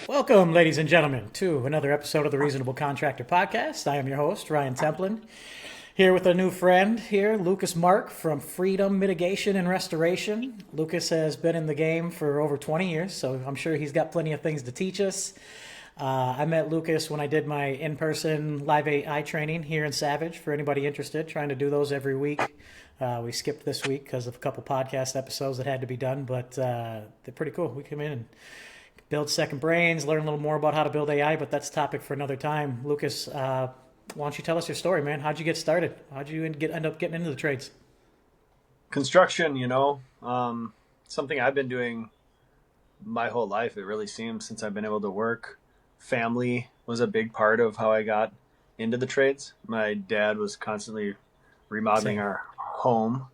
Welcome, ladies and gentlemen, to another episode of the Reasonable Contractor Podcast. I am your host, Ryan Templin, here with a new friend here, Lucas Mark from Freedom Mitigation and Restoration. Lucas has been in the game for over 20 years, so I'm sure he's got plenty of things to teach us. I met Lucas when I did my in-person live AI training here in Savage. For anybody interested, trying to do those every week. We skipped this week because of a couple podcast episodes that had to be done, but they're pretty cool. We come in and build second brains, learn a little more about how to build AI, but that's a topic for another time. Lucas, why don't you tell us your story, man? How'd you get started? How'd you end up getting into the trades? Construction, something I've been doing my whole life. It really seems since I've been able to work. Family was a big part of how I got into the trades. My dad was constantly remodeling Same. our home,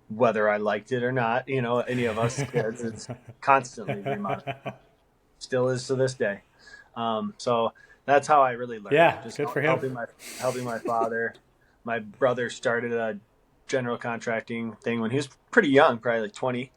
whether I liked it or not. Any of us kids, it's constantly remodeling. Still is to this day. So that's how I really learned. Yeah, Just good for him. helping my father. My brother started a general contracting thing when he was pretty young, probably like 20,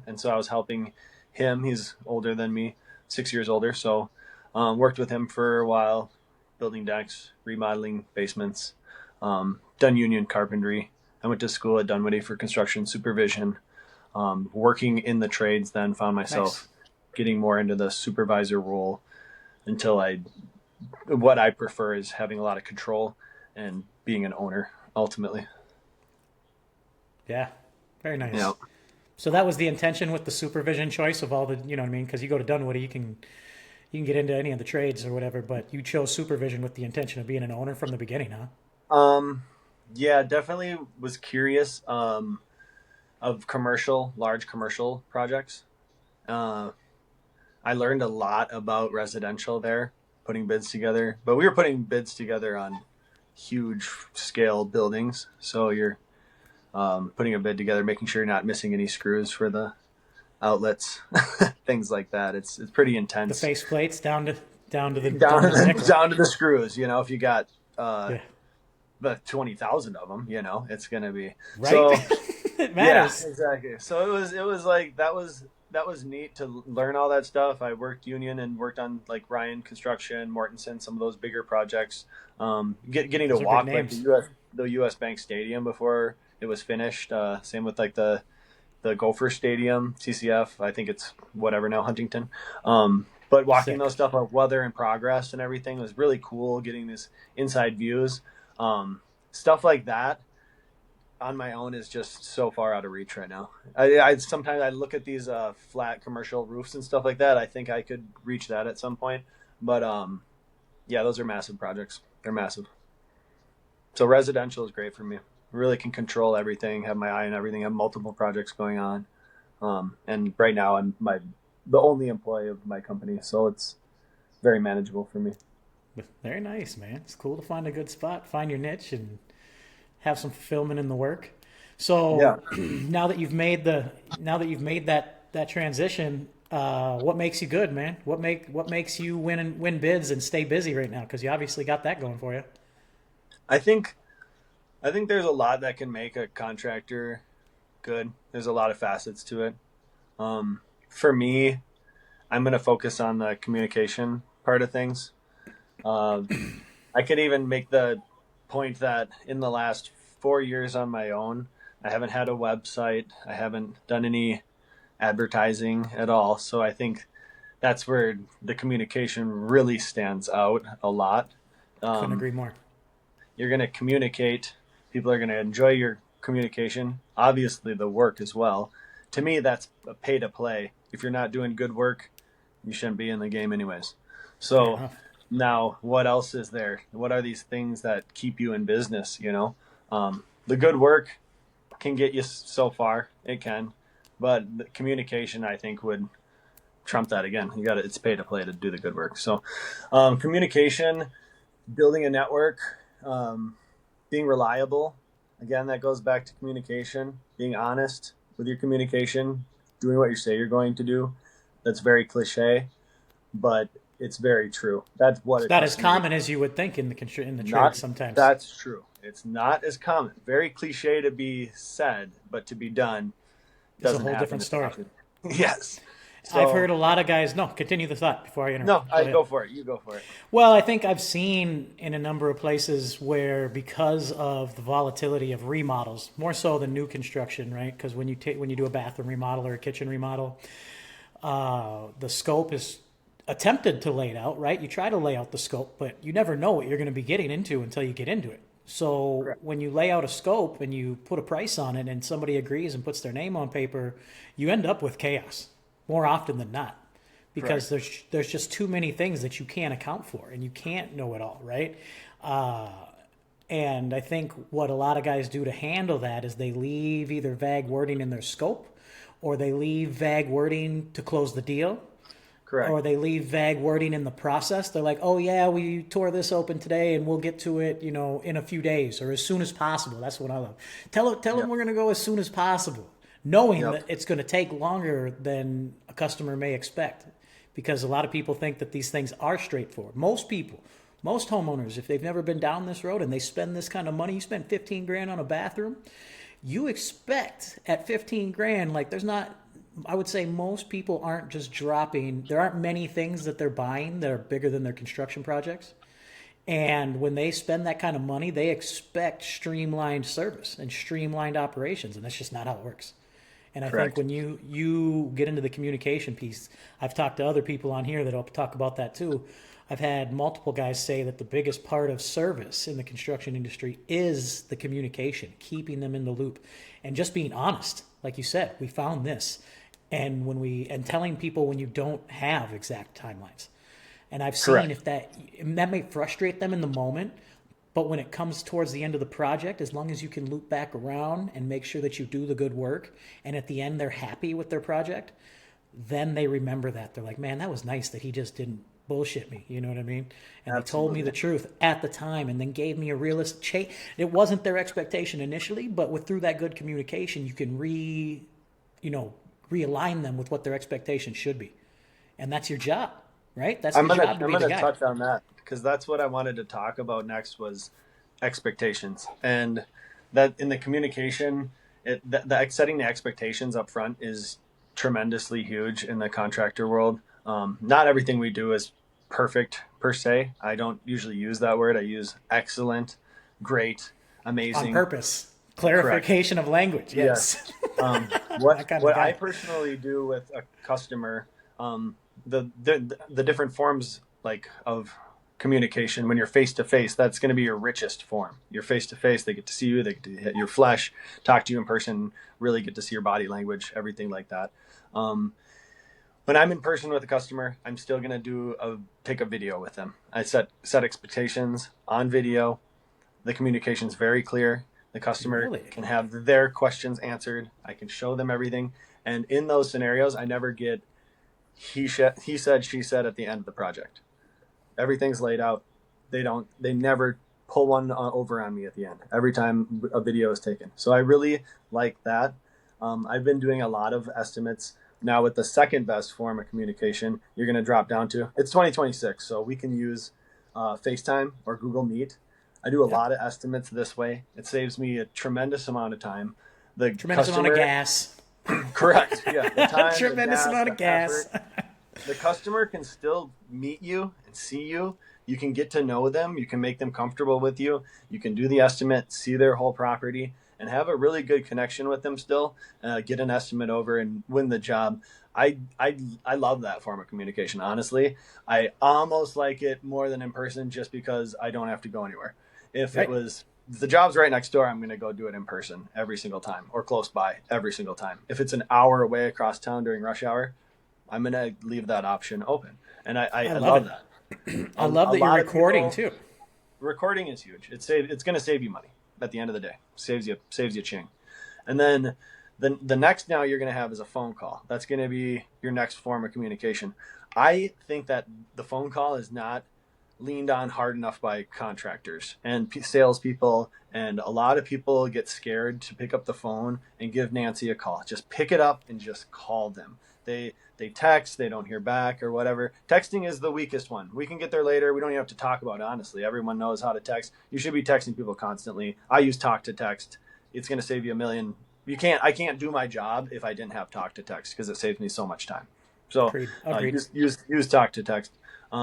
and so I was helping him. He's older than me, 6 years older. So worked with him for a while, building decks, remodeling basements, done union carpentry. I went to school at Dunwoody for construction supervision. Working in the trades, then found Nice. myself getting more into the supervisor role until what I prefer is having a lot of control and being an owner ultimately. Yeah, very Yeah. nice. So that was the intention with the supervision choice of all the, you know what I mean? Because you go to Dunwoody, you can get into any of the trades or whatever, but you chose supervision with the intention of being an owner from the beginning, huh? Um, yeah, definitely was curious of large commercial projects. Uh, I learned a lot about residential there, putting bids together, but we were putting bids together on huge scale buildings. So you're putting a bid together, making sure you're not missing any screws for the outlets, things like that. It's pretty The intense. face plates Down down to to the the, nickel. down to the screws. If you got Yeah. the 20,000 of them, it's gonna be Right? so. It Yeah, matters. exactly. So it was like that was neat to learn all that stuff. I worked union and worked on like Ryan Construction, Mortensen, some of those bigger projects. Getting to Those are big walk like names. the U.S. Bank Stadium before it was finished. Same with like the Gopher Stadium, TCF. I think it's whatever now, Huntington. But walking Sick. those stuff of weather and progress and everything was really cool. Getting these inside views, stuff like that on my own is just so far out of reach right now. I sometimes I look at these flat commercial roofs and stuff like that. I think I could reach that at some point, but yeah, those are massive projects. They're massive. So residential is great for me. Really can control everything, have my eye on everything, have multiple projects going on. And right now I'm the only employee of my company, so it's very manageable for me. Very nice, man. It's cool to find a good spot, find your niche, and have some fulfillment in the work. Yeah, So now that you've made that transition, what makes you good, man? What makes you win bids and stay busy right now? Because you obviously got that going for you. I think I think there's a lot that can make a contractor good. There's a lot of facets to it. For me, I'm going to focus on the communication part of things. Uh, I could even make the point that in the last 4 years on my own, I haven't had a website. I haven't done any advertising at all. So I think that's where the communication really stands out a lot. Couldn't Um, agree more. you're going to communicate. People are going to enjoy your communication. Obviously, the work as well. To me, that's a pay to play. If you're not doing good work, you shouldn't be in the game, anyways. Fair So enough. now, what else is there? What are these things that keep you in business? The good work can get you so far. It can, but the communication, I think, would trump that again. You got to. It's pay to play to do the good work. So, communication, building a network, um, being reliable. Again, that goes back to communication, being honest with your communication, doing what you say you're going to do. That's very cliche, but it's very true. That's what It's a not as customer. common as you would think in the trade Not sometimes. That's true. It's not as common. Very cliche to be said, but to be done It's a doesn't whole happen different as story. often. Yes. I've So heard a lot of guys. No, continue the thought before I no, interrupt. Go I ahead. go for it. You go for it. Well, I think I've seen in a number of places where, because of the volatility of remodels, more so than new construction, right? Because when you do a bathroom remodel or a kitchen remodel, the scope is attempted to lay it out, right? You try to lay out the scope, but you never know what you're going to be getting into until you get into it. So Correct. when you lay out a scope and you put a price on it and somebody agrees and puts their name on paper, you end up with chaos more often than not, because Correct. there's just too many things that you can't account for and you can't know it all, right? Uh, and I think what a lot of guys do to handle that is they leave either vague wording in their scope, or they leave vague wording to close the deal, Correct. or they leave vague wording in the process. They're like, "Oh yeah, we tore this open today, and we'll get to it, in a few days or as soon as possible." That's what I love. Tell them Yep. we're going to go as soon as possible, knowing Yep. that it's going to take longer than a customer may expect, because a lot of people think that these things are straightforward. Most people, most homeowners, if they've never been down this road and they spend this kind of money, you spend 15 grand on a bathroom, you expect at 15 grand, like there's not, I would say most people aren't just dropping, there aren't many things that they're buying that are bigger than their construction projects. And when they spend that kind of money, they expect streamlined service and streamlined operations, and that's just not how it works. And I think Correct. when you get into the communication piece, I've talked to other people on here that'll talk about that too. I've had multiple guys say that the biggest part of service in the construction industry is the communication, keeping them in the loop, and just being honest. Like you said, we found this, and telling people when you don't have exact timelines. And I've seen Correct. if that may frustrate them in the moment, but when it comes towards the end of the project, as long as you can loop back around and make sure that you do the good work, and at the end they're happy with their project, then they remember that. They're like, man, that was nice that he just didn't bullshit me. You know what I mean? And they told me the Absolutely. truth at the time, and then gave me a realistic change. It wasn't their expectation initially, but through that good communication, you can you know, realign them with what their expectations should be. And that's your job, right? That's I'm your gonna job to I'm be the gonna guy. touch on that because that's what I wanted to talk about next was expectations, and that in the communication, setting the expectations up front is tremendously huge in the contractor world. Not everything we do is perfect per se. I don't usually use that word. I use excellent, great, On amazing. purpose. Correct. Clarification of language, Yes. yes. What That kind of what I guy. personally do with a customer, the different forms like of communication when you're face to face, that's going to be your richest form. You're face to face, they get to see you, they get to hit your flesh, talk to you in person, really get to see your body language, everything like that. Um, when I'm in person with a customer, I'm still going to take a video with them. I set expectations on video. The communication is very clear. The customer Really? can have their questions answered. I can show them everything. And in those scenarios, I never get he said, she said at the end of the project. Everything's laid out. They never pull one over on me at the end every time a video is taken. So I really like that. I've been doing a lot of estimates now with the second best form of communication. You're going to drop down to it's 2026, so we can use FaceTime or Google Meet. I do a Yep. lot of estimates this way. It saves me a tremendous amount of time. The Tremendous amount of customer, gas. correct, yeah, the time, the Tremendous gas, amount of the gas. effort. The customer can still meet you and see you. You can get to know them. You can make them comfortable with you. You can do the estimate, see their whole property, and have a really good connection with them still. Get an estimate over and win the job. I love that form of communication. Honestly, I almost like it more than in person, just because I don't have to go anywhere. Right. If the job's right next door, I'm going to go do it in person every single time, or close by every single time. If it's an hour away across town during rush hour, I'm going to leave that option open. And I I love love it. that. I love A that you're lot of recording people, too. recording is huge. It's going to save you money at the end of the day. Saves you ching. And then the next now you're going to have is a phone call. That's going to be your next form of communication. I think that the phone call is not leaned on hard enough by contractors and salespeople, and a lot of people get scared to pick up the phone and give Nancy a call. Just pick it up and just call them. They text, they don't hear back or whatever. Texting is the weakest one. We can get there later. We don't even have to talk about it, honestly. Everyone knows how to text. You should be texting people constantly. I use talk to text. It's going to save you a million. I can't do my job if I didn't have talk to text, because it saves me so much time. So Agreed. use talk to text.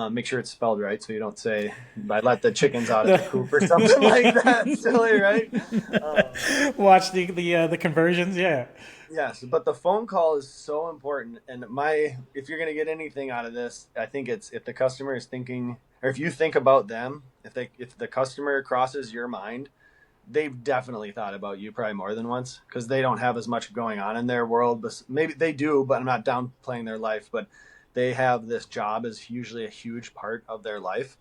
Make sure it's spelled right, so you don't say I let the chickens out at the coop or something like that. Silly, right? Watch the conversions. Yeah. Yes, but the phone call is so important. And if you're going to get anything out of this, I think it's if the customer is thinking, or if you think about them, if the customer crosses your mind, they've definitely thought about you probably more than once because they don't have as much going on in their world. But maybe they do, but I'm not downplaying their life. But they have this job as usually a huge part of their life,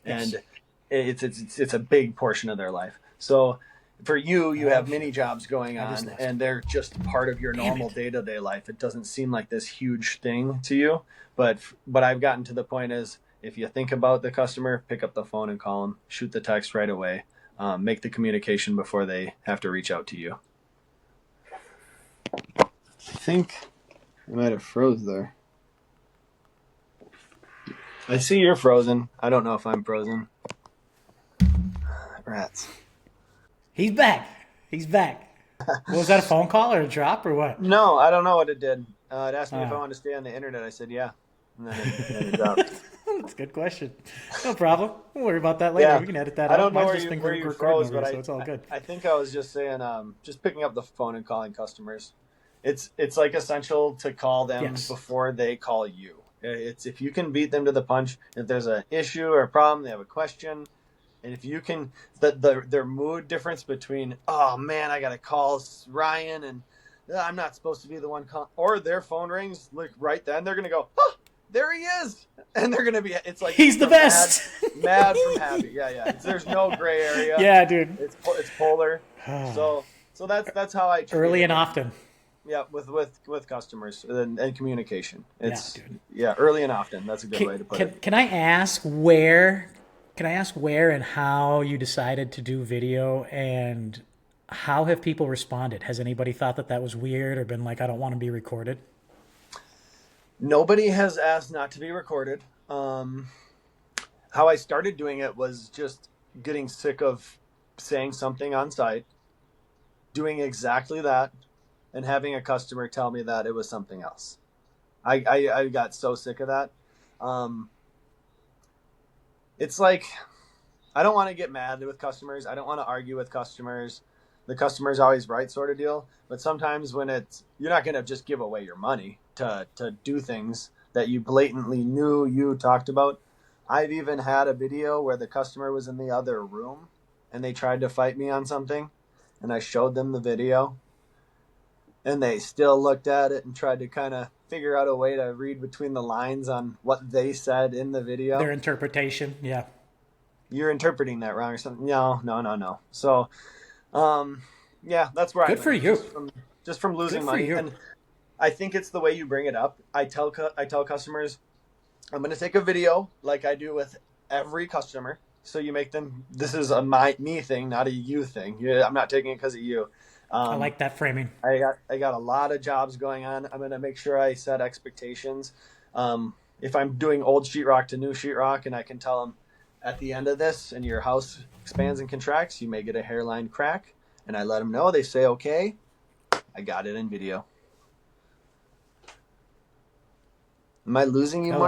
Yes. and it's a big portion of their life. So for you have many jobs going on and they're just part of your normal day-to-day life. It doesn't seem like this huge thing to you, but I've gotten to the point is if you think about the customer, pick up the phone and call them, shoot the text right away, make the communication before they have to reach out to you. I think I might have froze there. I see you're frozen. I don't know if I'm frozen. Rats. He's back. He's back. Was that a phone call or a drop or what? No, I don't know what it did. It asked me if I wanted to stay on the internet. I said, yeah. And then it dropped. That's a good question. No problem. We'll worry about that later. Yeah. We can edit that out. I don't know Mine's where you froze, but so it's all good. I think I was just saying, just picking up the phone and calling customers. It's like essential to call them before they call you. It's if you can beat them to the punch. If there's an issue or a problem, they have a question. And if you can, their mood difference between, oh man, I got to call Ryan and I'm not supposed to be the one calling, or their phone rings like right then, they're going to go, oh, there he is. And they're going to be, it's like, he's the best. Mad from happy. Yeah. There's no gray area. Yeah, dude. It's polar. So that's how I treat early it. and often. Yeah, with customers and communication. Early and often. That's a good way to put it. Can I ask where and how you decided to do video, and how have people responded? Has anybody thought that was weird or been like, I don't want to be recorded? Nobody has asked not to be recorded. How I started doing it was just getting sick of saying something on site, doing exactly that, and having a customer tell me that it was something else. I got so sick of that. It's like, I don't want to get mad with customers. I don't want to argue with customers. The customer's always right sort of deal. But sometimes when you're not going to just give away your money to do things that you blatantly knew you talked about. I've even had a video where the customer was in the other room and they tried to fight me on something. And I showed them the video. And they still looked at it and tried to kind of figure out a way to read between the lines on what they said in the video. Their interpretation, yeah. You're interpreting that wrong or something. No. So, that's where Good for you. Just from losing money. And I think it's the way you bring it up. I tell customers, I'm going to take a video like I do with every customer. So you make them, this is a me thing, not a you thing. I'm not taking it because of you. I like that framing. I got a lot of jobs going on. I'm going to make sure I set expectations. If I'm doing old sheetrock to new sheetrock, and I can tell them at the end of this and your house expands and contracts, you may get a hairline crack. And I let them know. They say, okay, I got it in video. Am I losing you, Mark?